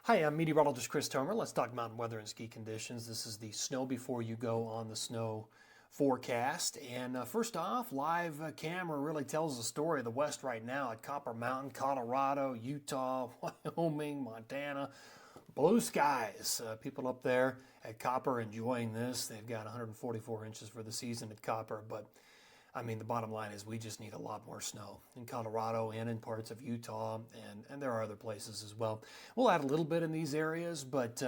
Hi, I'm meteorologist Chris Tomer. Let's talk mountain weather and ski conditions. This is the snow before you go on the snow forecast. And first off, live camera really tells the story of the West right now at Copper Mountain, Colorado, Utah, Wyoming, Montana. Blue skies. People up there at Copper enjoying this. They've got 144 inches for the season at Copper, but I mean, the bottom line is we just need a lot more snow in Colorado and in parts of Utah, and there are other places as well. We'll add a little bit in these areas, but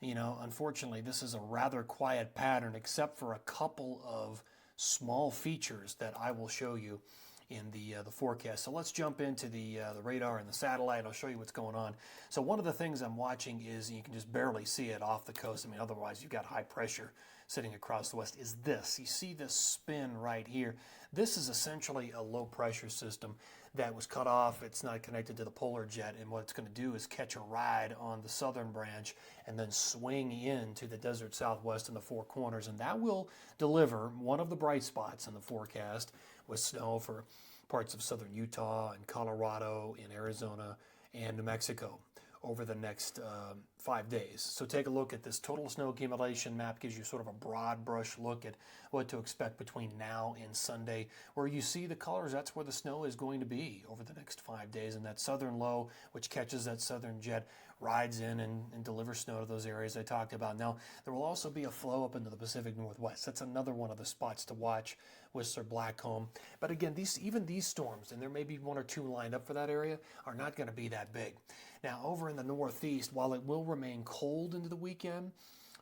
unfortunately, this is a rather quiet pattern, except for a couple of small features that I will show you in the forecast. So let's jump into the radar and the satellite. I'll show you what's going on. So one of the things I'm watching is, you can just barely see it off the coast. I mean, otherwise you've got high pressure sitting across the west, is this. You see this spin right here. This is essentially a low pressure system that was cut off. It's not connected to the polar jet, and what it's going to do is catch a ride on the southern branch and then swing into the desert southwest in the Four Corners, and that will deliver one of the bright spots in the forecast with snow for parts of southern Utah and Colorado and Arizona and New Mexico over the next 5 days. So take a look at this total snow accumulation map. Gives you sort of a broad brush look at what to expect between now and Sunday. Where you see the colors, that's where the snow is going to be over the next 5 days. And that southern low, which catches that southern jet, rides in and delivers snow to those areas I talked about. Now, there will also be a flow up into the Pacific Northwest. That's another one of the spots to watch, Whistler, Blackcomb. But again, even these storms, and there may be one or two lined up for that area, are not going to be that big. Now, over in the Northeast, while it will remain cold into the weekend,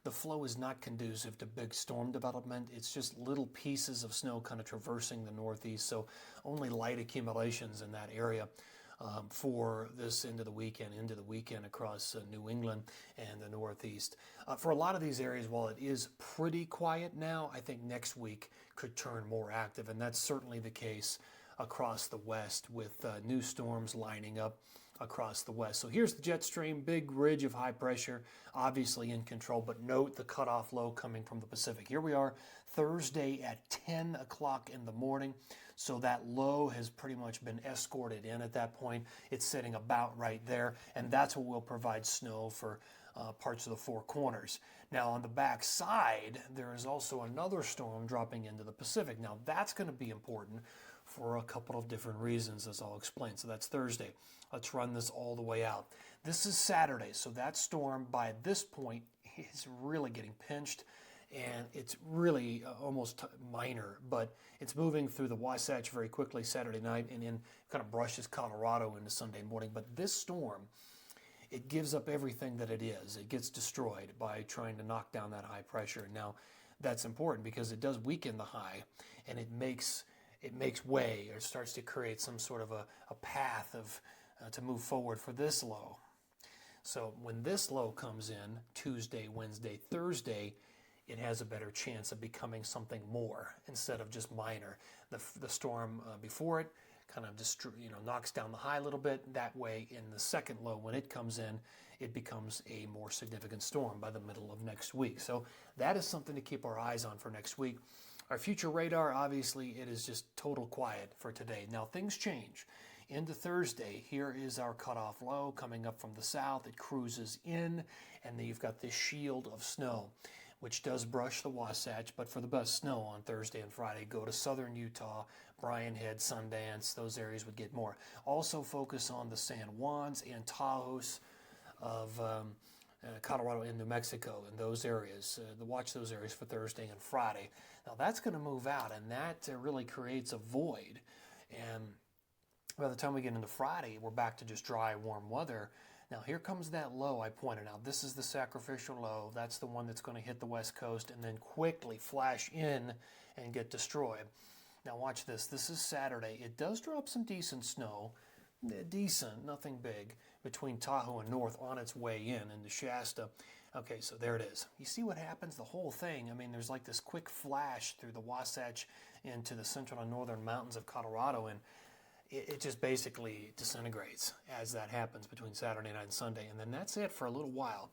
the flow is not conducive to big storm development. It's just little pieces of snow kind of traversing the Northeast, so only light accumulations in that area for this into the weekend across New England and the Northeast. For a lot of these areas, while it is pretty quiet now, I think next week could turn more active, and that's certainly the case across the West with new storms lining up across the west. So here's the jet stream, big ridge of high pressure, obviously in control, but note the cutoff low coming from the Pacific. Here we are Thursday at 10 o'clock in the morning. So that low has pretty much been escorted in at that point. It's sitting about right there, and that's what will provide snow for parts of the Four Corners. Now on the back side, there is also another storm dropping into the Pacific. Now that's going to be important for a couple of different reasons, as I'll explain. So that's Thursday. Let's run this all the way out. This is Saturday, so that storm by this point is really getting pinched, and it's really almost minor, but it's moving through the Wasatch very quickly Saturday night, and then kind of brushes Colorado into Sunday morning. But this storm, it gives up everything that it is. It gets destroyed by trying to knock down that high pressure. Now, that's important because it does weaken the high, and it makes way, or starts to create some sort of a path of to move forward for this low. So when this low comes in Tuesday, Wednesday, Thursday, it has a better chance of becoming something more instead of just minor. The storm before it kind of knocks down the high a little bit. That way, in the second low, when it comes in, it becomes a more significant storm by the middle of next week. So that is something to keep our eyes on for next week. Our future radar, obviously, it is just total quiet for today. Now, things change. Into Thursday, here is our cutoff low coming up from the south. It cruises in, and then you've got this shield of snow, which does brush the Wasatch. But for the best snow on Thursday and Friday, go to southern Utah, Bryan Head, Sundance. Those areas would get more. Also focus on the San Juans and Tahoes of Colorado and New Mexico, and those areas. Watch those areas for Thursday and Friday. Now that's going to move out, and that really creates a void. And by the time we get into Friday, we're back to just dry, warm weather. Now here comes that low I pointed out. This is the sacrificial low. That's the one that's going to hit the west coast and then quickly flash in and get destroyed. Now watch this. This is Saturday. It does drop some decent snow. Decent, nothing big, between Tahoe and North on its way in into Shasta. Okay, so there it is. You see what happens? The whole thing, I mean, there's like this quick flash through the Wasatch into the central and northern mountains of Colorado, and it just basically disintegrates as that happens between Saturday night and Sunday, and then that's it for a little while.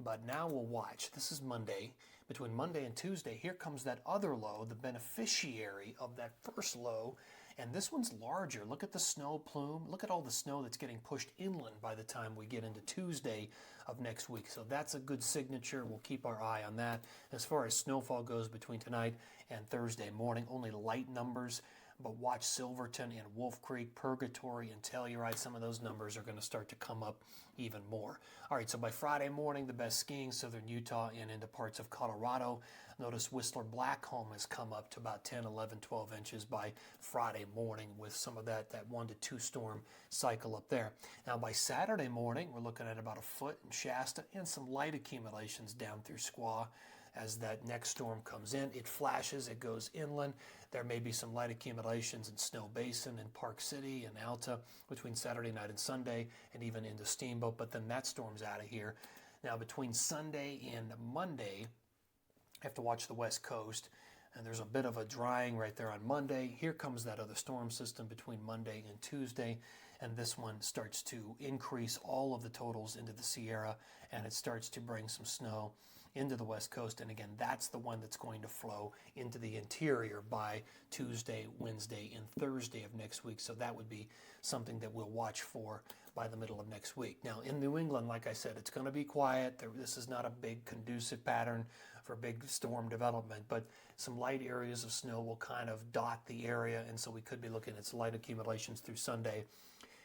But now we'll watch. This is Monday. Between Monday and Tuesday, here comes that other low, the beneficiary of that first low, And this one's larger. Look at the snow plume. Look at all the snow that's getting pushed inland by the time we get into Tuesday of next week. So that's a good signature. We'll keep our eye on that. As far as snowfall goes between tonight and Thursday morning, only light numbers. But watch Silverton and Wolf Creek, Purgatory, and Telluride. Some of those numbers are going to start to come up even more. All right, so by Friday morning, the best skiing, southern Utah and into parts of Colorado. Notice Whistler Blackcomb has come up to about 10, 11, 12 inches by Friday morning with some of that 1 to 2 storm cycle up there. Now by Saturday morning, we're looking at about a foot in Shasta and some light accumulations down through Squaw. As that next storm comes in, it flashes, it goes inland. There may be some light accumulations in Snow Basin and Park City and Alta between Saturday night and Sunday, and even into Steamboat, but then that storm's out of here. Now between Sunday and Monday, I have to watch the West Coast, and there's a bit of a drying right there on Monday. Here comes that other storm system between Monday and Tuesday, and this one starts to increase all of the totals into the Sierra, and it starts to bring some snow into the West Coast. And again, that's the one that's going to flow into the interior by Tuesday, Wednesday, and Thursday of next week. So that would be something that we'll watch for by the middle of next week. Now in New England, like I said, it's going to be quiet. This is not a big conducive pattern for big storm development, but some light areas of snow will kind of dot the area, and so we could be looking at some light accumulations through Sunday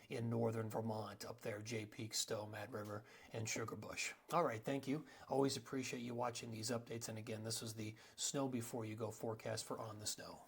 in northern Vermont, up there, Jay Peak, Stowe, Mad River, and Sugar Bush. All right, thank you. Always appreciate you watching these updates. And again, this is the Snow Before You Go forecast for On the Snow.